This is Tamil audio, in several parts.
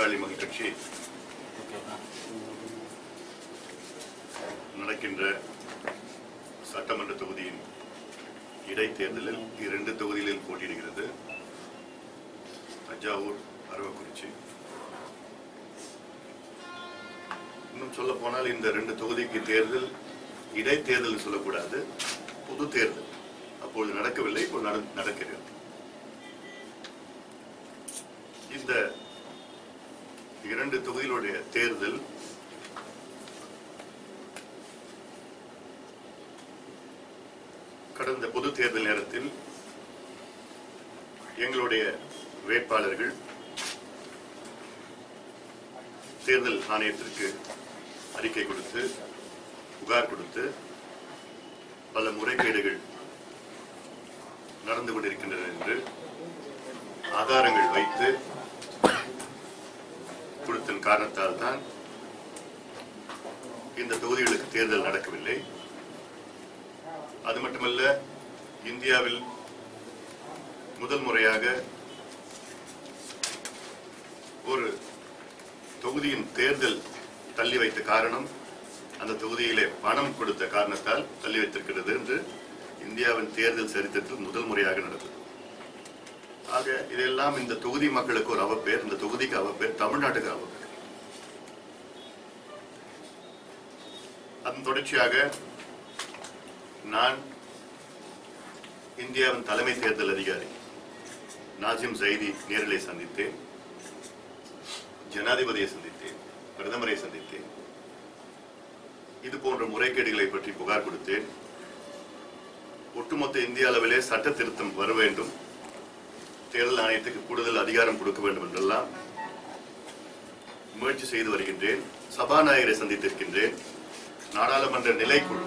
பாட்டாளி மக்கள் கட்சி நடக்கின்ற சட்டமன்ற தொகுதியின் இடைத்தேர்தலில் 2 தொகுதிகளில் போட்டியிடுகிறது. தஞ்சாவூர், அரவக்குறிச்சி. இன்னும் சொல்ல போனால் இந்த 2 தொகுதிக்கு தேர்தல் இடைத்தேர்தல் சொல்லக்கூடாது, பொது தேர்தல். அப்பொழுது நடக்கவில்லை, இப்போது நடக்கிறது. இந்த 2 தொகுதிகளுடைய தேர்தல் கடந்த பொது தேர்தல் நேரத்தில் எங்களுடைய வேட்பாளர்கள் தேர்தல் ஆணையத்திற்கு அறிக்கை கொடுத்து புகார் கொடுத்து பல முறைகேடுகள் நடந்து கொண்டிருக்கின்றன என்று ஆதாரங்கள் வைத்து கொடுத்த காரணத்தால் தான் இந்த தொகுதிகளுக்கு தேர்தல் நடக்கவில்லை. அது மட்டுமல்ல, இந்தியாவில் முதல் முறையாக ஒரு தொகுதியின் தேர்தல் தள்ளி வைத்த காரணம் அந்த தொகுதியிலே பணம் கொடுத்த காரணத்தால் தள்ளி வைத்திருக்கிறது என்று இந்தியாவின் தேர்தல் சரித்திரத்தில் முதல் முறையாக நடந்தது. ஆக இதெல்லாம் இந்த தொகுதி மக்களுக்கு ஒரு அவப்பேர், இந்த தொகுதிக்கு அவப்பேர், தமிழ்நாட்டுக்கு அவப்பேர். அதன் தொடர்ச்சியாக நான் இந்தியாவின் தலைமை தேர்தல் அதிகாரி நாசிம் ஜைதி நேரிலே சந்தித்தேன், ஜனாதிபதியை சந்தித்தேன், பிரதமரை சந்தித்தேன். இது போன்ற முறைகேடுகளை பற்றி புகார் கொடுத்தேன். ஒட்டுமொத்த இந்திய அளவிலே சட்ட திருத்தம் வர வேண்டும், தேர்தல் ஆணையத்துக்கு கூடுதல் அதிகாரம் கொடுக்க வேண்டும் என்றெல்லாம் முயற்சி செய்து வருகின்றேன். சபாநாயகரை சந்தித்திருக்கின்றேன். நாடாளுமன்ற நிலைக்குழு,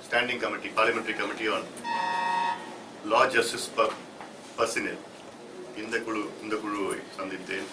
standing committee, parliamentary committee on law justice personal, இந்த குழுவை சந்தித்தேன்.